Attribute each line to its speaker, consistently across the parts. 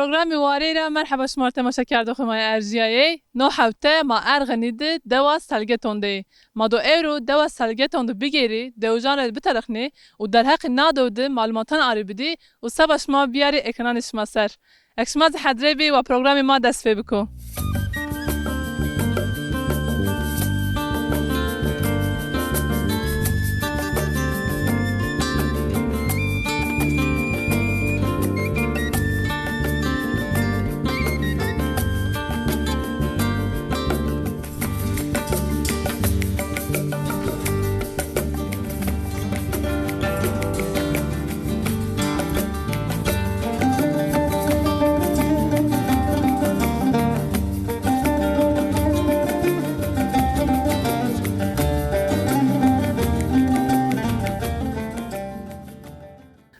Speaker 1: برنامج واريرا مرحبا شمار تماشا کرده خو مای ارجیایی نو هفته ما ارغنید دوا سلگتون دی ما دو ایرو دوا سلگتون دو بگیری دوجان رو بترخنی و در حق نادود معلوماتان آری بدی و سبش ما بیاری اکنانش ما سر اکشماز حدره بی و برنامج ما دست فی بکو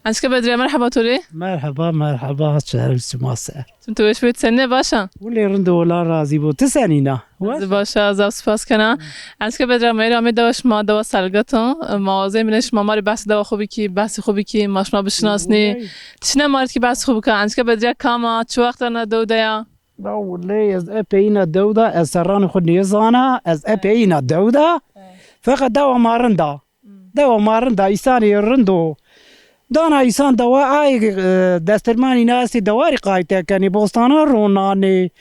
Speaker 1: أنت بدري مرحبا توري
Speaker 2: مرحبا شهر السماسة
Speaker 1: انتو ايش بتسنى باشا
Speaker 2: واللي رندو ولا رازي بو تسانينا
Speaker 1: باشا زاو سپاس کنم أنت بدري ما يرامي دواش ما دوا سالگاتون موازه منش ما ماري بحث دوا خوبی کی بحث خوبی کی ماش ما بشناسني تشنا مارد کی بحث خوب کن أنت بدري كاما شو وقت أنا دودايا
Speaker 2: والله از أبينا دودة از سران خود نيزانا از أبينا دودة فقط دوا ما رندا إنساني رندو دانا إنسان دوا أي دسترماني ناسي دواري قايته كاني بوستانا روناني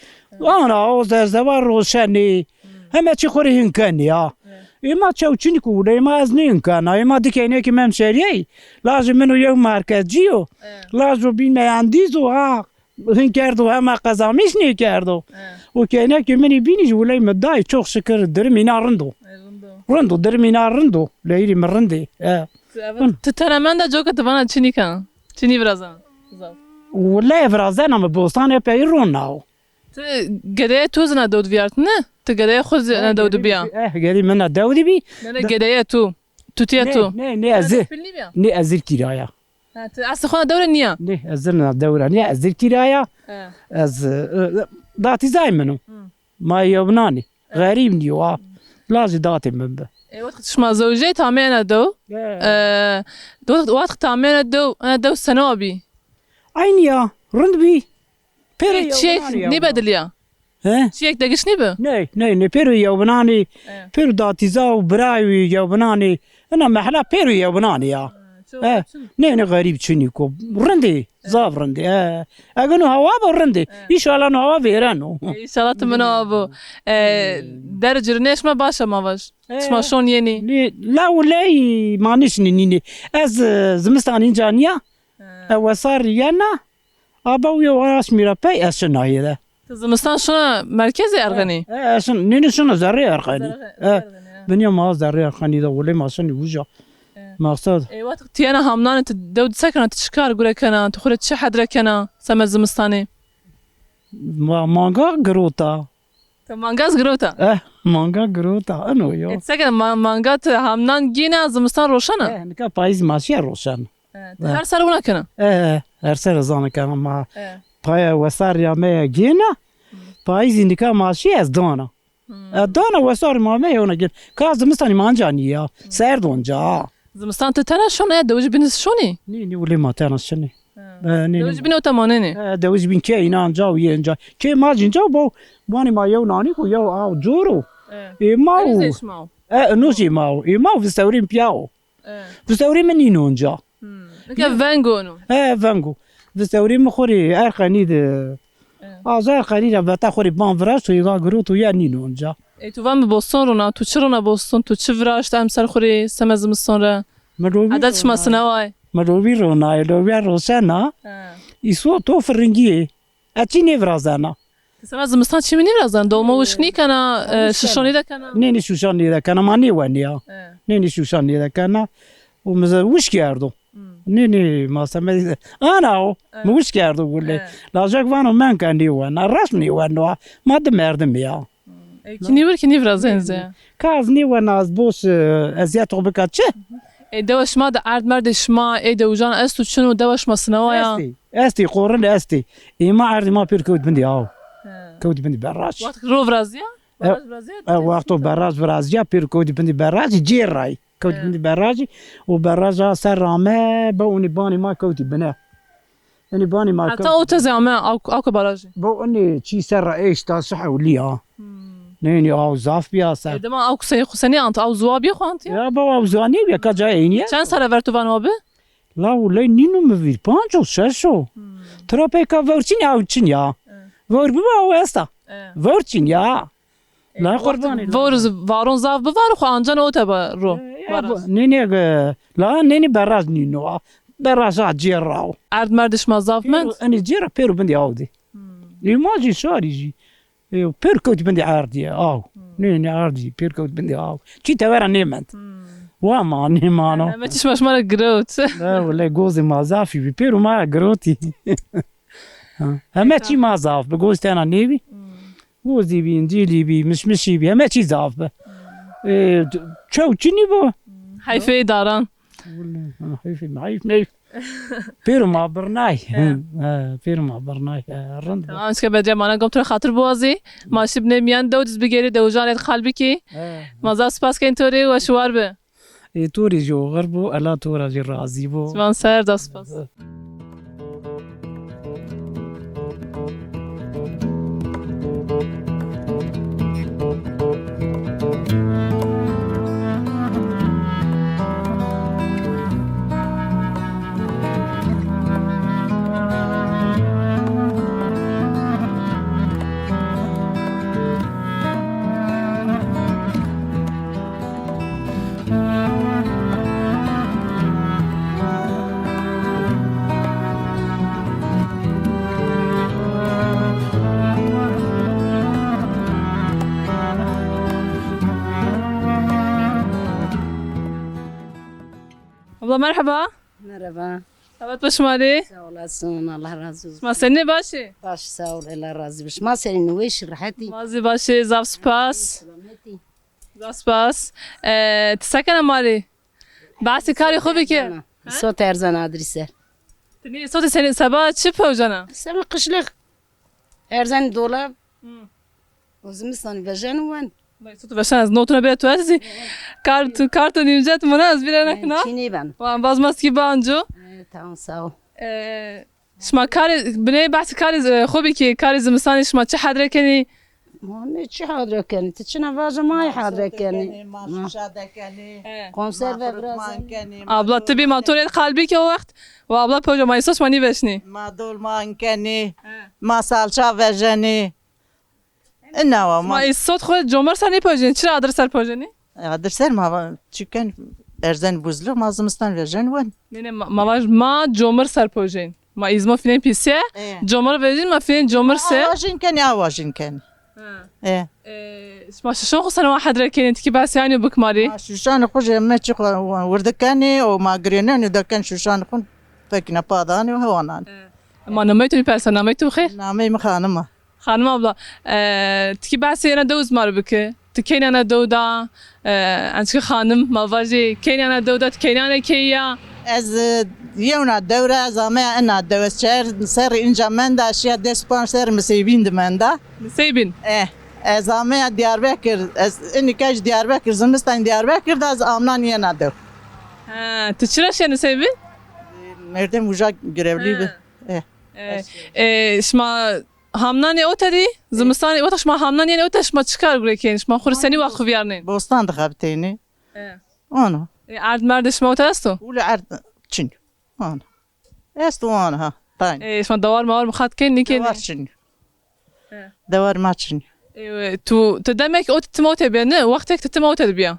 Speaker 2: أنا أوز زوار روشني هما تشخوري هنكني يا إما تشوتشني كولا إما أزنين كان إما دكيني كمان شريعي لازم منو يوم مركز جيو لازم بينا عنديزو هنكردو هما قزاميش نيكردو وكينا كماني بيني ولا مداي تشوخ شكر درمينا رندو درمينا رندو ليري من رندي
Speaker 1: تترمن دا جو كتبانا تشيني كان تشيني برازان
Speaker 2: والله برازان أما بوستان يبيرون ناو
Speaker 1: قدايا توزنا دود فيارتنا تقدايا خذ أنا دود بيا
Speaker 2: قالي منا دودي بي
Speaker 1: لا قدايا تو تياتو
Speaker 2: ني أزل كرايا
Speaker 1: أصلا دورة نيا
Speaker 2: ني أزلنا دورة ني أزل كرايا أز داتي زي منو ما يبناني غريب نيوا لازم داتي من به
Speaker 1: وقت شما زوجي تعمينا دو وقت تعمينا دو أنا دو سنوبي
Speaker 2: عينيا رند بي
Speaker 1: شيك نبدليا شيك دقش نبه
Speaker 2: ني بيرو يوبناني بيرو داتي زاو براوي يوبناني أنا محلا بيرو يوبناني يا ني غريب تشنيكو رندي زاف رندي أقولوا هوا برندي إن شاء الله نهوا بيرانو
Speaker 1: إن شاء الله تمنو أبو درجة رنيش ما باشا ما باش اسمع شون يني
Speaker 2: لا ولا ما نشني از زمستان إنجانيا وصار يانا أبوي وراس ميرا باي أشنا هذا
Speaker 1: زمستان شنو مركزي أرغني
Speaker 2: أشن نيني شنو زري أرغني بنيا ما زري أرغني ذا ولا ما شنو وجا مقصود
Speaker 1: وقت تيانا همنان تدود سكنة تشكار قولك كنا تخرج شي حدرة كنا سما زمستاني
Speaker 2: مانغا جروتا
Speaker 1: مانغاز جروتا
Speaker 2: مانغا جروتا أنا يا
Speaker 1: سكن مانغات همنان جينا زمستان روشنا
Speaker 2: نكا بايز ماشي روشن
Speaker 1: هر سر ولا كنا
Speaker 2: هر سر زانا كنا ما باي وصار يا ما جينا بايز نكا ماشي از دانا دانا وصار ما يونا جين كاز مستاني مانجاني يا سردون جا
Speaker 1: زمستان تتنا شون دوج بنس شوني
Speaker 2: ني ولا ما تانا شني
Speaker 1: دوج بنو تمانيني
Speaker 2: دوج بن كي نان جاو ينجا كي ما جين جاو بو واني ما يو ناني كو يو او جورو ماو نوشي ماو ماو في السورين بياو في السورين مني نونجا
Speaker 1: كيف فانغونو
Speaker 2: فانغو في السورين مخوري ارخني د زار خلينا بتاخوري بان فراش ويغا غروتو يعني نونجا
Speaker 1: تو فهم بوستون رونا تو چرونا بوستون تو چه فراش تام سر خوری سمز مستون را عددش ما سنواي
Speaker 2: مروبي رونا لوبيا روشنا يسو تو فرنجي اتشيني فرازانا
Speaker 1: سمز مستون چی منی فرازان دوما وشنی کنا ششونی دا کنا
Speaker 2: نيني شوشاني دا كنا ماني وانيا نيني شوشاني دا كنا ومز وش كاردو نيني ما سمعت انا وش كاردو ولا لا جاك فانو من كان ديوان رسمي وانو ما دمردم يا
Speaker 1: كني فرازين زي
Speaker 2: كازني وانا بوس ازيات بكاتشه
Speaker 1: دوش ما دا عرض مرد شما دوجان استو شنو دوش ما سنوايا
Speaker 2: استي قورن استي ما عرض ما بير كود بندي كود بندي براش
Speaker 1: وقت رو فرازيا
Speaker 2: وقت براش فرازيا بير كود بندي براش جيراي كود بندي براجي وبراجا سر رامه بوني باني ما كود بنا يعني باني ما
Speaker 1: حتى او تزامه او كبراجي
Speaker 2: بو اني شي سر ايش تا صح وليا نيني او زاف بيا سر
Speaker 1: دما او خسني انت او زوابي خو انت
Speaker 2: يا بو او زاني بيا كجايني
Speaker 1: چند سال ورتو وانو به
Speaker 2: لا ولا نينو مفير بانجو ششو ترى بيكا فورتين او تشنيا فور بوا واستا فورتين يا لا قرباني
Speaker 1: ورز وارون زاف بوار خو انجن او تبا رو
Speaker 2: نيني لا نيني براز نينو براز جيراو
Speaker 1: ارد مردش ما زاف من
Speaker 2: اني جيرا بيرو بندي عودي ليماجي شاريجي بيركوت بندي عاردي او نيني عاردي بيركوت بندي او تشي تورا نيمنت وما نيمانو
Speaker 1: ما تشمش مره جروت
Speaker 2: لا ولا جوزي ما زافي بيرو ما جروتي اما تشي ما زاف بجوز تانا نيبي جوزي بي انجيلي بي مشمشي بي اما تشي زاف تشو تشني بو
Speaker 1: حيفي داران
Speaker 2: ولا حيفي معيف نيف بيرو ما برناي بيرو ما برناي رند
Speaker 1: تمام اسكا بدي ما انا قمت خاطر بوازي ماشي بني ميان دودز بگيري دوجان قلبي كي ما زاف سباس كين توري وشوار به
Speaker 2: توري جو غربو الا تورا جي رازي بو
Speaker 1: سبان سر دا سباس abla merhaba.
Speaker 3: Merhaba.
Speaker 1: Evet başmali.
Speaker 3: Sağ olasın. Allah razı olsun.
Speaker 1: Ma seni başı.
Speaker 3: Baş sağ ol. Allah razı olsun. Ma senin ve şirahati.
Speaker 1: Mazi başı zav spas.
Speaker 3: Selameti.
Speaker 1: Zav spas. Tسكن مالي. بعثي كاري خوبي كي.
Speaker 3: Sot Erzan adresi.
Speaker 1: تني صوتي سنة sabah çip hocana.
Speaker 3: Sana kışlık. Erzan dolap. Uzmistan vejen wan.
Speaker 1: صوت باشن از نوتنا بیاد تو هستی کارت نیمجت منه از بیرن نکنه
Speaker 3: Çini ben.
Speaker 1: و باز ماسکی بانجو
Speaker 3: Tamam sağ ol.
Speaker 1: شما کاری بنای بحث کاری خوبی که کاری زمستانی شما چه حدره کنی
Speaker 3: Ne çi hadre keni? Tiçine vaja may hadre keni. Konserve biraz.
Speaker 1: abla tabi motoret kalbi ki o vakt و abla پوجا مایسوس منی بشنی
Speaker 4: ما دول ما انكني ما سالشا فجني انه
Speaker 1: ما
Speaker 4: ما
Speaker 1: صوت خود جمر سر نیپوجین چرا آدر سر پوجینی
Speaker 4: درسر ما چیکن ارزن بوزلو ما زمستان فجن ون
Speaker 1: نه ما جمر سر پوجین ما ایزما فیلم پیسه جمر ویدین ما فیلم جمر سه
Speaker 4: واجن كني واجن كني ايه
Speaker 1: ما شو خصنا واحد ركين تكي بس يعني بكماري
Speaker 4: شوشان خوش ما تشق وردكاني وما قريناني دكان شوشان خون فكنا باداني وهوانان
Speaker 1: ما نميتوني بس نميتو خير
Speaker 4: نامي مخانمه
Speaker 1: خانم abla تكي بس أنا دوز مار بك تكين أنا دودا أنت خانم ما فاجي كين أنا دودا تكين أنا كيا
Speaker 4: از يونا الدورة زمان انا الدورة شهر سر انجا من دا اشياء ديسبان سر مسيبين دمندا
Speaker 1: نسيبين
Speaker 4: زمان دياربكر از اني كاش دياربكر زمستان دياربكر دا از امنان ينا دو
Speaker 1: تشرش يعني نسيبين
Speaker 4: مردم وجا görevli bi
Speaker 1: شما همناني أوتدي زمستاني وقت شما همناني يعني أوتش ما تشكر غريكين شما خرساني وقف بيارنين
Speaker 4: بوستان دخبتيني انا
Speaker 1: عرض مردش ما أوتستو
Speaker 4: ولا عرض تشن انا استو انا ها طيب
Speaker 1: شما دوار موار مخاط كين نيكين
Speaker 4: دوار تشن دوار ما تشن
Speaker 1: تو تدمك أوت تموت بيا وقتك تتموت بيا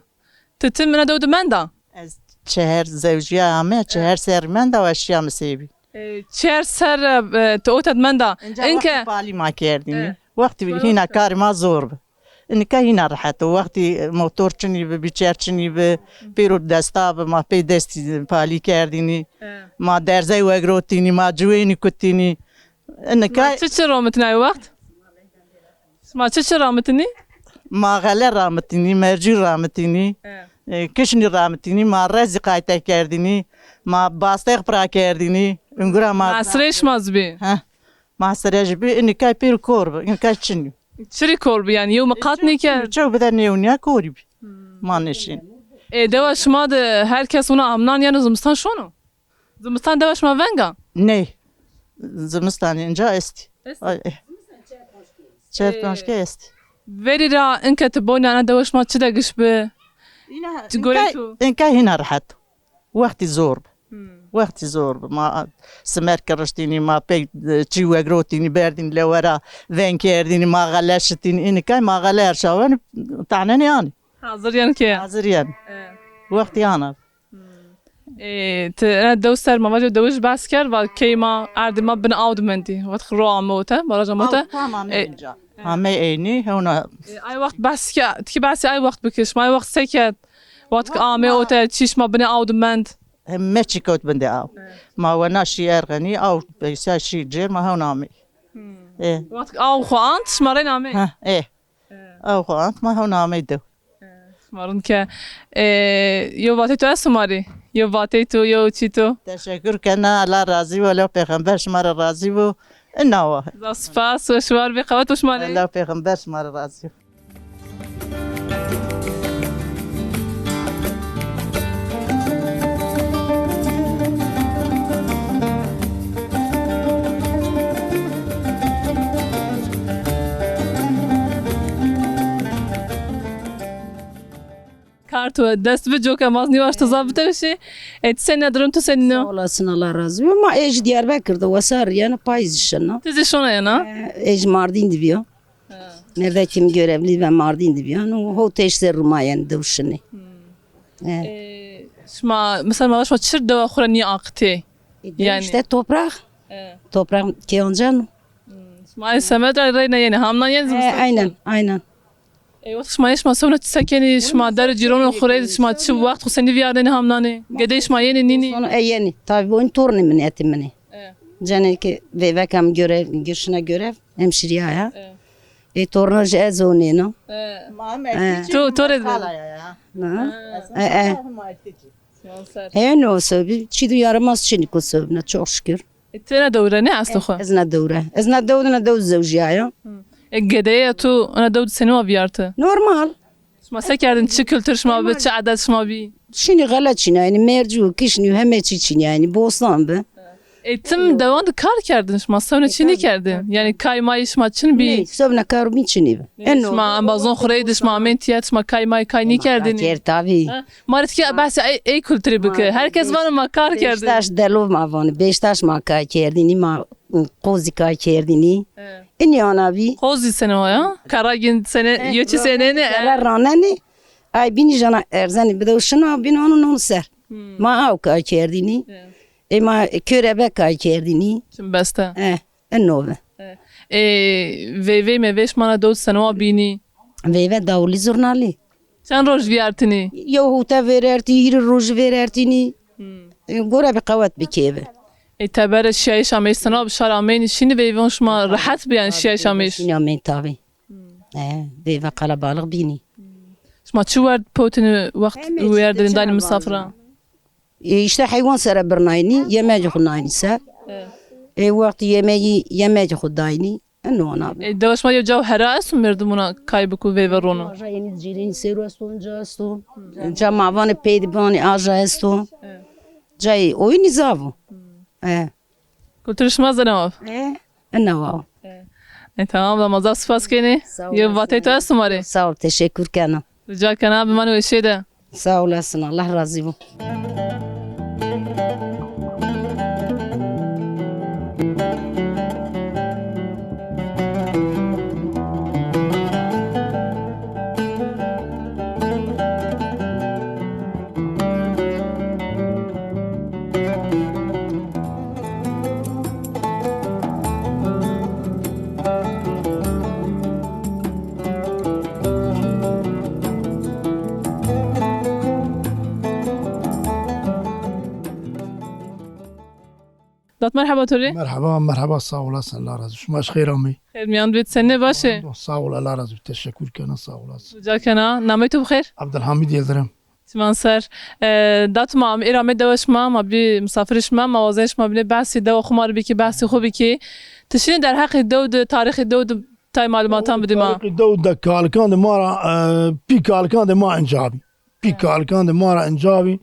Speaker 1: تتم من دود مندا
Speaker 4: از شهر زوجيا اما شهر سر من دا اشياء مسيبي
Speaker 1: شهر سر تأوتد مندا
Speaker 4: انك بالي ما كيرديني وقت هنا كار ما زور انك هنا رحت وقتی موتور چنی به بیچار چنی به پیرو دستا به ما پی دستی پالی کردینی ما درزی و اگروتینی ما جوینی کتینی انك
Speaker 1: چه رامتنی وقت ما چه رامتنی
Speaker 4: ما غله رامتینی مرجی رامتینی کشنی رامتینی ما رزی قایتا کردینی ما باستیق پرا کردینی انگرا ما
Speaker 1: عصرش مازبی
Speaker 4: ها ما سرج بی انك پیرو کورب انك چنی
Speaker 1: چری کور بیان یو مقاطنی که
Speaker 4: چو بدن نیونیا کوری ما نشین
Speaker 1: دوا شما ده هر کس اونا امنان یعنی زمستان شونو زمستان دوا شما ونگا
Speaker 4: نه زمستان اینجا استی چهار پنج که استی
Speaker 1: وری را اینکه تبونی انا دوش ما چه دقش به تقولي تو
Speaker 4: اینکه هنا راحت وقتی زور وقتی زور ما سمر کرشتینی ما پی چی وگروتینی بردین لورا وین کردینی ما غلاشتینی اینکه ما غلاش شوان تعنی یعنی
Speaker 1: حاضر يعني كي
Speaker 4: حاضر یعنی وقتی آن
Speaker 1: انا دوستر ما واجه دوش بس کرد و کی ما ارد ما بن اود مندی وقت خرا موته براجا موته
Speaker 4: تمام اینجا همه اینی هونا
Speaker 1: ای وقت بس که تکی بس ای وقت بکش ما ای وقت سکت وقت آمه اوته چیش ما بن اود مند
Speaker 4: همه چی کت بنده آو ما ونا شی ارغنی آو بیسا شی جر ما هونا می
Speaker 1: وقت او خوانت شمارين آمه
Speaker 4: ها او خوانت ما هونا می دو
Speaker 1: شمارون که یو واتی تو اسماری یو واتی تو یو چی تو
Speaker 4: تشکر کنه الله راضی و الله پیغمبر شما را راضی و اینا
Speaker 1: سپاس و شوار بی قوت و شمالی
Speaker 4: الله پیغمبر شما را راضی
Speaker 1: کارتو دست به جو که ماز نیواش تو ضابطه بشی ات سنه درم تو سنه
Speaker 3: olasın Allah razı olsun. Ama ej Diyarbakır'da vasar yani payız işine.
Speaker 1: تیزی شونه نه
Speaker 3: Ej Mardin'di diyor. Nerede kim görevli ben Mardin'di diyor. O ho teşser rumayen dövüşünü.
Speaker 1: شما مثلا ما شما تشرد دوا خورنی آقتی Yani-
Speaker 3: İşte toprak. Toprak Keoncan.
Speaker 1: شما ای سمت رای نه یعنی همنا یعنی
Speaker 3: Aynen.
Speaker 1: وقت شما ايش ما سونا تسكني شما دار جيرون الخريج شما تشوف وقت خسني فيارين همناني قديش ما يني نيني
Speaker 3: Sonra yeni. Tabii bu torunum etimini. Canı ki ve kam görev, girişine görev hemşireye ya. Torunaj ezoni no.
Speaker 1: تو رد
Speaker 3: Ne olsa bir çiğ yaramaz çiğ kusubuna çok şükür.
Speaker 1: تنا دورة نه أصل خو
Speaker 3: Ezna doğru. Ezna doğru doğru zevciya ya.
Speaker 1: قديه تو أنا دود سنوا بيارته
Speaker 3: Normal.
Speaker 1: شما سكردن شو كلتر شما بي شو عدد شما بي
Speaker 3: Şimdi galat çiğ yani mercu kişni hem çiğ yani bostan be.
Speaker 1: تم دوان کار کردن شما سونا چی نکردن یعنی کای مای شما چن بی
Speaker 3: Sobna karbi çiğni be.
Speaker 1: شما بازون خورید شما من تیات شما کای مای کای نکردن
Speaker 3: Ker tabii.
Speaker 1: مارت کی بس ای کلتری بکه herkes var ma kar kerdin
Speaker 3: Beştaş delov ma van. Beştaş ma kay kerdini ma kozi kay kerdini. İni ana bi.
Speaker 1: خوزی سنه ya karagin sene yoçi sene ne
Speaker 3: Eller ranani. Ay bini jana erzani bir de şuna bin onun ser. Ma av kay kerdini. Ma körebe kay kerdini.
Speaker 1: şimdi beste
Speaker 3: Enove.
Speaker 1: ve meveş mana dod sene bini
Speaker 3: Ve davuli zurnali.
Speaker 1: sen roj viyartini
Speaker 3: Yahuta vererti, yiri roj verertini. Gora bir kavat bir kebe.
Speaker 1: تبر الشيء شامش سنا بشار عمين شيني بيفون شما راحت بيان الشيء شامش
Speaker 3: Yine men tabi. Ve kalabalık bini.
Speaker 1: شما شو ورد بوتن وقت ويردن داني مسافرة
Speaker 3: İşte hayvan sera bernayni, yemeği khunayni ser. Vakti yemeği khudayni. Enno ana.
Speaker 1: دوش ما يجو هراس ومردمونا كايبكو ويفرونو
Speaker 3: Aja yeni cirin seru aston jasto. Cama vane peydi bani aja esto. Cay oyun izavu.
Speaker 1: قلت ليش ما زنواف
Speaker 3: Enno vav.
Speaker 1: تمام لما زاف سباس كيني يباتي تو اسماري
Speaker 3: Sağ ol, teşekkür kana.
Speaker 1: رجال كنا بمانو الشيء
Speaker 3: Sağ olasın, Allah razı olsun.
Speaker 1: دات مرحبا توري
Speaker 5: مرحبا sağ olasın Allah razı olsun. Maş خير أمي
Speaker 1: خير ميان بيت سنة باشي
Speaker 5: sağ ol Allah razı olsun. Teşekkür kana sağ olasın.
Speaker 1: رجال كنا ناميتو بخير
Speaker 5: Abdülhamid Yıldırım.
Speaker 1: تمام سر دات ما إرامي دوش ما بي مسافرش ما وزيش ما بني بحثي دو خمار بيكي بحثي خو بيكي تشين در حق الدود تاريخ الدود تاي معلوماتان بدي ما
Speaker 5: Doğu'da kalkan da mara pi kalkan da ma encabi. Pi kalkan da mara encabi.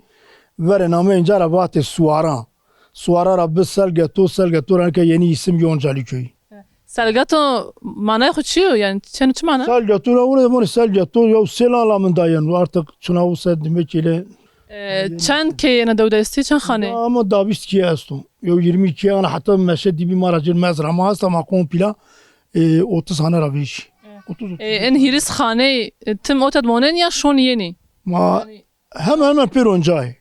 Speaker 5: Vere name encara batı suaran. Suara Rabbi Selgeto ranke yeni isim Yoncali köyü.
Speaker 1: Selgeto manay xu çiyo yani çi mana?
Speaker 5: Selgeto la orada bunu Selgeto ya sel anlamında yani artık çınavu demek ile
Speaker 1: Çend keyene devdesti çend xane?
Speaker 5: ama Davist ki asto. Yo 22 ana hatta meşe dibi maracil mezra ma hasta ma kompila 30 tane raviş. 30
Speaker 1: En hiris xane tim oted monen ya şon yeni?
Speaker 5: ma hemen pironcay.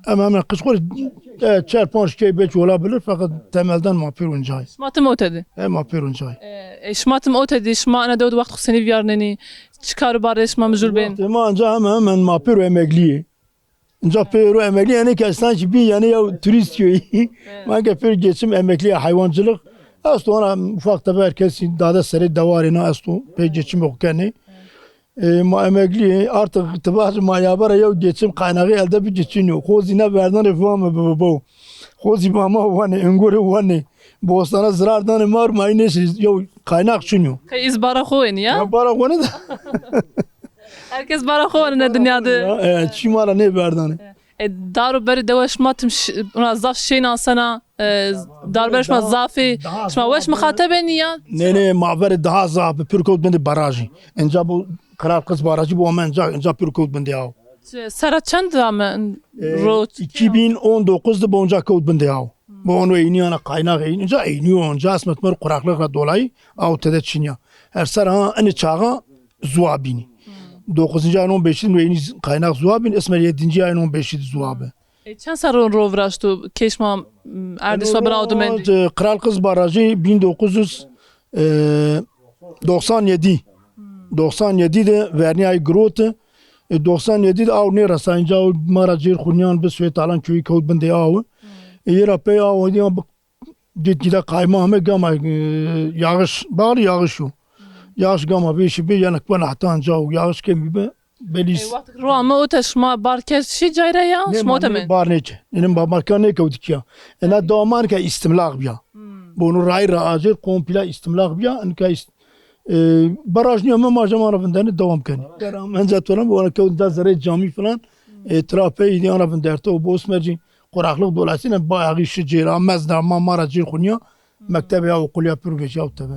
Speaker 5: Hemen kışkol 4-5 key beç olabilir fakat temelden ma pironcay.
Speaker 1: Şmatım otedi.
Speaker 5: Ma pironcay.
Speaker 1: Şmatım otedi şma ana devd vakt xseni vyarneni. Çıkar barış ma mjul ben.
Speaker 5: Ma anca hemen ma piro emekli. Anca piro emekli yani kesten ki bir yani ya turist köyü. Ma piro geçim emekli hayvancılık. Asto ona ufak tabi herkes daha da seri davarına asto pe geçim yok kendi. Ma emekli artık tıbacı mayabara ya geçim kaynağı elde bir geçiniyor. Kozine verden reformu bu. Kozi mama vani engore vani. Bostana zırardan mar mayneşiz ya kaynak çünüyor.
Speaker 1: Kay izbara xo en ya.
Speaker 5: Ya bara vani da.
Speaker 1: Herkes bara xo ne dünyada.
Speaker 5: Çimara ne verden.
Speaker 1: Daru beri dewa şmatım ona zaf şeyin sana. Daru beri şma zafi. Şma weş mukhateben ya.
Speaker 5: Ne maveri daha zaf pürkot bende barajı. Enca bu Kral Kız barajı bu ama enca pürkot bende ya.
Speaker 1: Sera çend ama rot.
Speaker 5: 2019'da bonca kod bende ya. Bu onu eyniyana kaynak eynince eyniyor onca asmet mer kuraklıkla dolayı avtede çinya. Her sara ene çağa zuabini. 9. ayın 15'inde eyni kaynak zuabin esmer 7. ayın 15'inde zuabe.
Speaker 1: Çend sarın rovraştu keşma erdişma braudu men.
Speaker 5: Kral Kız barajı 1997. 97'de Verniyay Grote 97'de av ne rasayınca av maracir khunyan be Süet Alan köyü kod bende av. Yera pe av diye gitgide kayma hame gama yağış bağır yağış yok. Yağış gama bir şey bir yanık bana hatta anca yağış kemi be belis.
Speaker 1: Ro ama o taşma barker şi cayra ya şma temen.
Speaker 5: Bar nece. Benim babakan ne kavdik ya. Ena daman ka istimlaq biya. Bunu ray racir kompla istimlaq biya enka baraj niye ama macama arabından devam kani. Ben zaten bu ana kavda zare cami falan trafe idi arabın derte o boş merci kuraklık dolayısıyla bayağı işi cira mezda mamara cir kunya mektebe ya okul yapıyor ve ya tabi.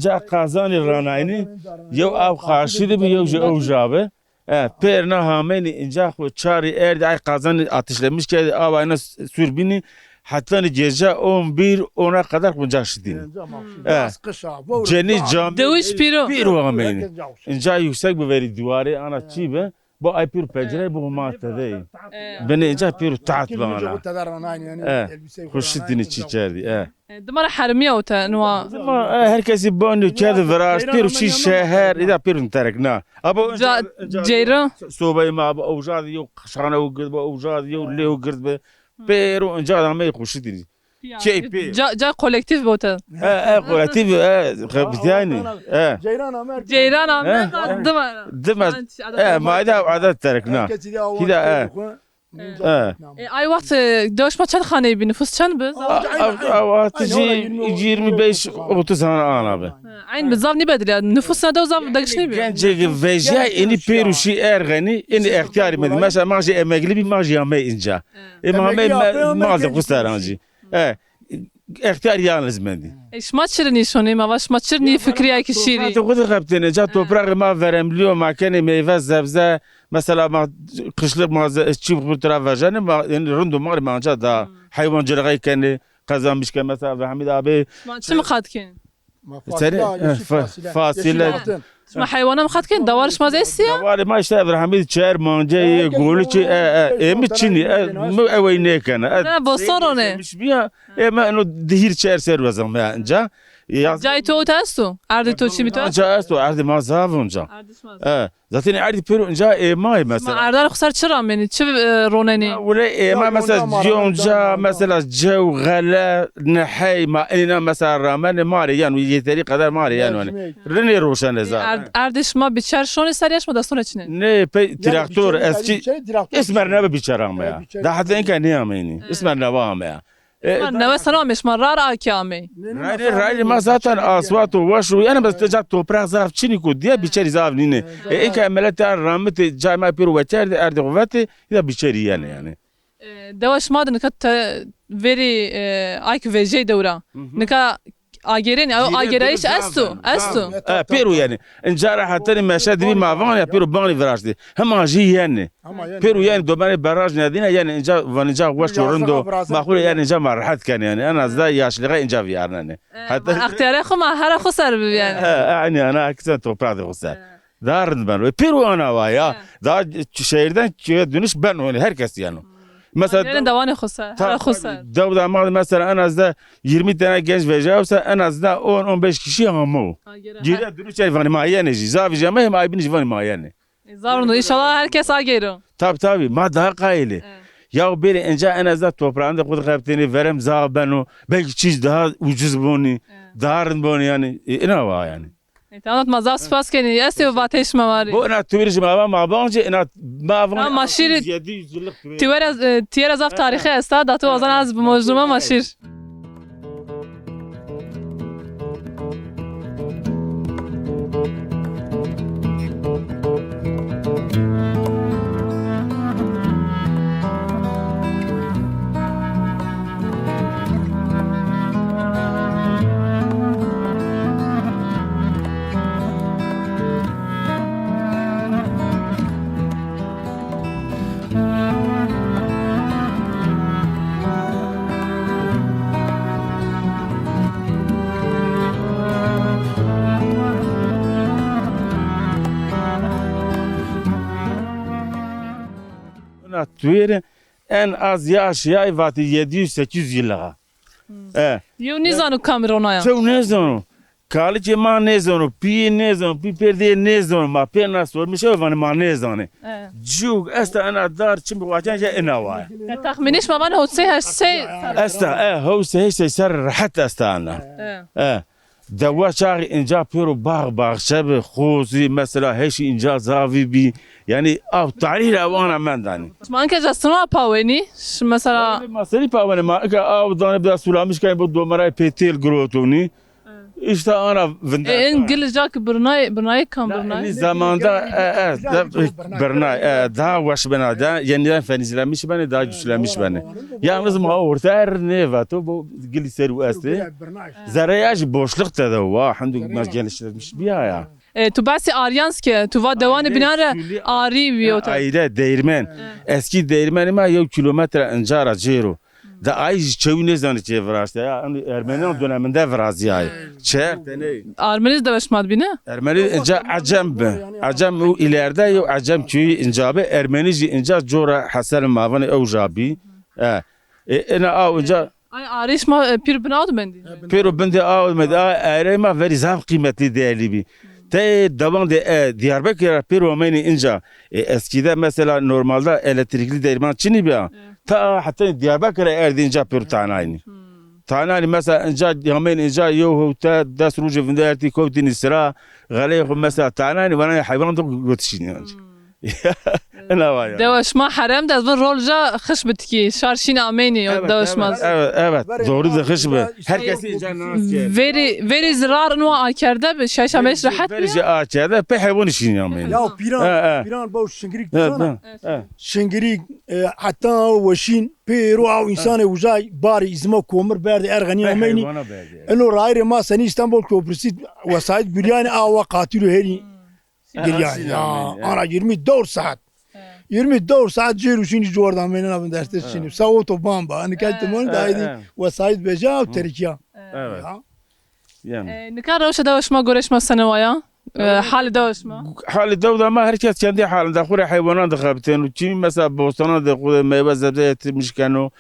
Speaker 6: جا قازانی راناینی یو آب خاشیده بی یو جو اوجابه پیرنا همینی اینجا خو چاری ارد ای قازانی آتشlemiş که آب اینا سوربینی حتی گیجه 11 ona kadar bunca şidini. Ceni cami.
Speaker 1: Dewiş piro.
Speaker 6: Piro hamini. İnca yüksek bir veri duvarı ana çibe. Bu ay piro pencere bu matte değil. Beni inca piro taat bana. Hoşidini çiçerdi.
Speaker 1: Dımara harmiye o ta nuva.
Speaker 6: Herkesi banu kağıdı veras piro şi şehir ida piro terekna. Ama
Speaker 1: Ceyra.
Speaker 6: Sobayı ma bu avcadı yok şana o gırd bu avcadı yok leo gırd be. Pero inca adamı hoşidini. Keyfi.
Speaker 1: Ca kolektif bu ta.
Speaker 6: Kolektif yani.
Speaker 1: Ceyran Ahmet dımara.
Speaker 6: Dımar. Maida adet terekna. Hida
Speaker 1: ay vakt dövüşme çend xane bi nüfus çend biz?
Speaker 6: Avatici 25-30 tane ana be.
Speaker 1: Ayn bizav ni bedil ya nüfus ne de zav dagşni bi.
Speaker 6: Gence veja eni peruşi ergeni eni ihtiyar medi. Mesela maji emekli bir maji yame inca. Emame mazı kustaranci. İhtiyar yalnız medi.
Speaker 1: Şmaçır ni şoni ma şmaçır ni fikriye ki şiri.
Speaker 6: Toprağı kaptene ca toprağı ma veremliyor makine meyve sebze mesela ma kışlık ma çift kurtura verjene ma yani rundu ma manca da hayvancılığı kendi kazanmış ki mesela Hamid abi
Speaker 1: Şmaçır mı katkin?
Speaker 6: fasile
Speaker 1: ما حيوانات خد كين دوارش ما زي السيا
Speaker 6: دوار ما işte Abdülhamid çer manje golu çi emi çini mu evine kana
Speaker 1: لا بصرونه
Speaker 6: مش بيا ما انه دهير çer ser vazam ya انجا
Speaker 1: جاي تو تاسو عرض تو شي بتو
Speaker 6: انجا استو عرض ما زاف انجا zaten عرض بيرو انجا ما
Speaker 1: ما
Speaker 6: مثلا
Speaker 1: عرض خسر چرا مني چه رونني
Speaker 6: ولا ما مثلا جونجا مثلا جو غلا نحي ما انا مثلا رمان ماري يعني يتري قدر ماري يعني رني روشن زاد
Speaker 1: عرضش ما بچر شون سريش ما دستونه چنه
Speaker 6: نه تراktör eski اسمر نبى بيشرام يا ده حتى إن كان ياميني اسمر نوام يا
Speaker 1: نو سلام مش مرار اكيامي
Speaker 6: رأي ما زاتن أصوات وشو أنا بس تجات توبرا زاف شني كوديا بيشري زاف نينه إيه كملت رامت جاي ما بيرو وتشر أرد غواتي إذا بيشري يعني
Speaker 1: دوش ما نكت فيري ايك فيجي دورا نكا اجرين او اجريش استو
Speaker 6: بيرو يعني إن جرى حتى ما شاد بي ما فان يا بيرو باني فراشتي هم جي يعني بيرو يعني دوباره براج نادينا يعني إن جا فانجا وش ورندو ما أقول يعني جا مرحت كان يعني أنا زي ياش لغاية إن جا في يعني
Speaker 1: حتى اختياركم هلا خسر يعني
Speaker 6: يعني أنا أكثر توبرا خسر دارن بنو بيرو أنا ويا دا شهردن كي دونش بنو herkes yani.
Speaker 1: Mesela davane خسر
Speaker 6: Davda ama mesela en az da 20 tane genç vereceğimse en az da 10-15 kişi ama. Geriye dönüş yani mayene zavi cemaim aybini civan mayene.
Speaker 1: Zavrunu inşallah herkes agero.
Speaker 6: Tabii ma daha kaili. Ya biri önce en az da toprağında kudu kapteni verem zabenu belki çiz daha ucuz boni darın boni yani ne var yani.
Speaker 1: Tamam mazal spas keni esti ve ateş mavari.
Speaker 6: Bu ana turizm ama bence ana ma
Speaker 1: ماشير تيرا زاف تاريخي استاد داتو ازن از بمجرمه ماشير
Speaker 6: Tüyre en az yaş ya vati 700-800 yıllığa.
Speaker 1: Yo nizanu kamerona
Speaker 6: Çok ne zonu. Kalice ma ne zonu, pi ne zonu, pi perde ne zonu, ma pena sormuş o ma ne zonu. Cuk esta ana dar çim vacan ya ena var.
Speaker 1: تخمينيش ما بان هو تسي هالشيء
Speaker 6: Esta هو سه سر rahat esta ana. دوا شاغي انجا بيرو باغ شب خوزي مثلا هيش انجا زافي بي يعني او تعرير وانا من داني
Speaker 1: ما انك جاستنوا باويني مثلا
Speaker 6: مسألة باواني ما اكا او داني بدا سلامش كاين بدو مراي بيتيل جروتوني işte ana
Speaker 1: İngilizce bernay kam bernay
Speaker 6: zamanda bernay daha vaş bana da yeniden fenizlenmiş beni daha güçlenmiş beni yalnız ma orta ne var to bu giliser uasti zarayaj boşlukta da var hamdülillah geliştirmiş bir ya
Speaker 1: tu basi Aryanski tu va devanı binara ari viyota
Speaker 6: aile değirmen eski değirmen ma yok kilometre encara cero da ay çevine zanı çevrasta ya Ermeniyan döneminde vraziyay çertene
Speaker 1: Armeniz de başmad bine
Speaker 6: Ermeni inca acem o ileride yo acem köyü incabe Ermenici inca cora hasan mavan evjabi ena a inca
Speaker 1: ay ariş ma pir binad mendi
Speaker 6: pero bende a meda arema veri zaf kıymetli değerli bir te davan de Diyarbakır pero meni inca eskide mesela normalde elektrikli değirmen çini bir ta hatta Diyarbakır'a erdince pür tanayni. Tanayni mesela inca yamen inca yo ta das ruj vindati kovtin sıra galay mesela tanayni bana hayvan da götüşün. Ne var ya?
Speaker 1: Devaşma haram da zor rolca xış bitki şarşin ameni devaşmaz.
Speaker 6: Evet doğru da xış be. Herkes inca nas yer.
Speaker 1: Veri zirar nu akerde şaşameş rahat.
Speaker 6: Veri akerde pe hayvan işin yamen.
Speaker 5: Ya piran bu şingrik sana. Şingrik hatta veşin pero av insan uzay bari izma komur berdi ergani ameni. Eno rayre ma seni İstanbul Köprüsü vesayet biryani ava katilü heri. Giryani ya ana 24 saat. 24 saat ceruşini jordan benim abim derste şimdi. Sağ otobamba. Hani keltemon daydı vesayet beja Türkiye.
Speaker 6: Evet. Yani.
Speaker 1: Nikar roşa devaşma goreşma senevaya. حال دوش ما
Speaker 6: حال الدولة ما herkes kendi halinde kure hayvanat dikabten kimi mesela bostana da kure meyve sebze yetirmiş kanu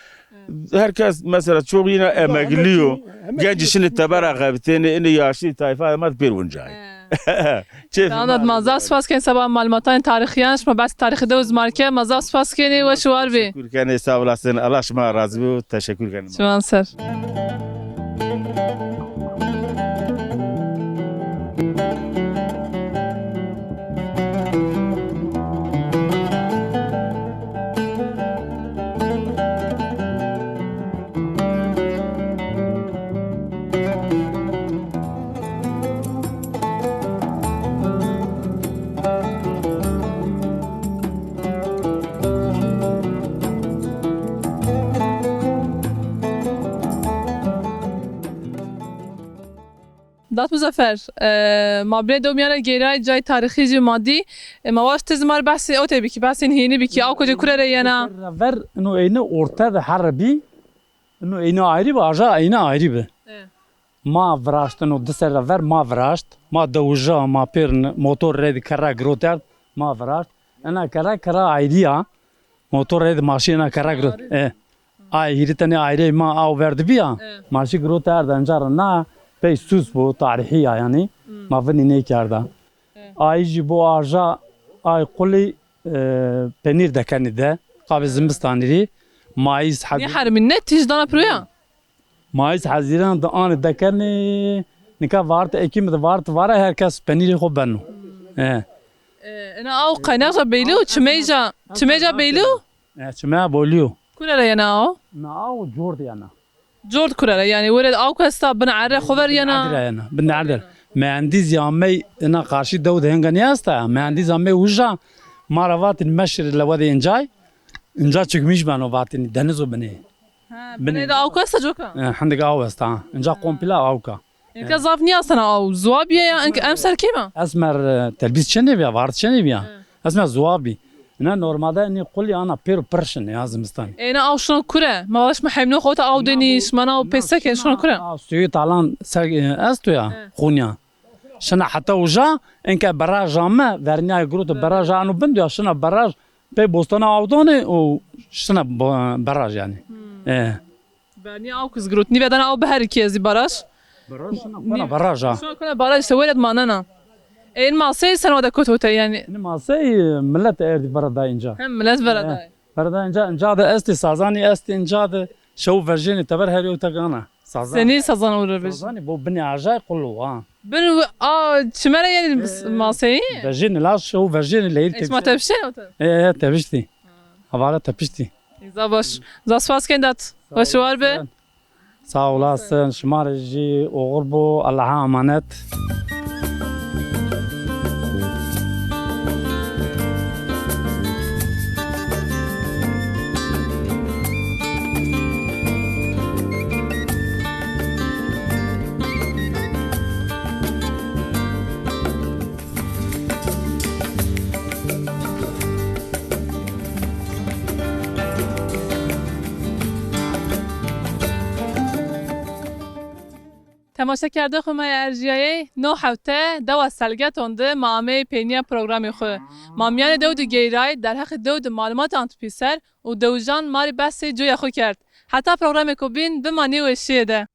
Speaker 6: herkes mesela çok yine emekliyor genç işini tabara kabten ini yaşlı tayfa emat bir buncay
Speaker 1: دانات مازال سپاس کن سبا معلوماتان تاریخیانش ما بس تاریخ دوز مارکه مازال سپاس کنی و شوار بی
Speaker 6: teşekkür kene sağ olasın Allah şuma razı olsun teşekkür kene
Speaker 1: شوان سر دات مزفر ما بري دوميانا جيراي جاي تاريخي جي مادي ما واش تزمر بحث او تبي كي بحث هيني بكي او كوجي كره ريانا
Speaker 2: ver انه aynı ortada harbi انه aynı ayrı bir aja aynı ayrı bir ما فراشت انه دسر ver ما فراشت ما دوجا ما بير موتور ريد كرا جروتر ما فراشت انا كرا ayrı motor ريد ماشينا كرا جروت اي هيرتني ayrı ما او verdi bir ya ماشي جروتر دنجارنا pey sus bu tarihi yani ma vini ne karda ay ji bu aja ay kuli penir de kanide qabi zimbistaniri maiz
Speaker 1: ني حرم النت تجدانا برويا
Speaker 2: maiz haziran da an de kani nika vart ekim de vart vara herkes peniri xo benu
Speaker 1: انا او قناغه بيلو تشميجا بيلو
Speaker 2: çme bolio
Speaker 1: كل ريانا او
Speaker 2: na au jord yana
Speaker 1: جورد كل يعني ولد او كستا بنعرى خبر
Speaker 2: عدل
Speaker 1: يانا
Speaker 2: yana بنعدل ما عندي زيامي انا قاشي داود هنغن ياستا ما عندي زيامي وجا مارافات المشر لودي انجا çıkmış ben o vatin deniz o beni
Speaker 1: بني او كستا جوكا
Speaker 2: عندك اوستا انجا كومبلا اوكا
Speaker 1: انك زافني اصلا او زوابيا يا انك امسر كيما
Speaker 2: اسمر تلبيس شنو بيا وارد شنو بيا اسمر زوابي انا نورمالدا اني قولي انا بير برشن يا زمستان
Speaker 1: انا او شنو كره ما واش محمنو خوتا او دنيش مانا او بيسك شنو كره
Speaker 2: سوي طالان استو يا خونيا شنا حتى وجا انك براج ما ورنيا جروت براج انو بندو شنا براج بي بوستنا اودوني او شنا براج يعني
Speaker 1: بني او كز جروت ني بدنا او بهر كيزي براش
Speaker 2: براج
Speaker 1: شنو كنا براش سويت ماننا این ماسه سنوات کتوته یعنی
Speaker 2: ماسه ملت اردی بردا اینجا
Speaker 1: هم ملت بردا
Speaker 2: بردا اینجا ده استی سازانی استی اینجا ده شو ورژن تبر هریو تگانا
Speaker 1: سنی سازان ور بش
Speaker 2: سازانی بو بنی عجای قلو
Speaker 1: بنو چمره یعنی ماسه
Speaker 2: ورژن لا شو ورژن لیر
Speaker 1: اسمه تبشه
Speaker 2: تبشتی حواله تبشتی
Speaker 1: زاباش زاسفاس کندات وشوار به
Speaker 2: sağ olasın şımarıcı oğul bu Allah'a emanet.
Speaker 1: تماشا کرده خو مای ارجیای نو هفته دو سالگه تونده مامه پینیا پروگرامی خو مامیان دو گیرای در حق دو معلومات انتپیسر و دو جان ماری بحث جوی خو کرد حتی پروگرامی کو بین بمانی و شیده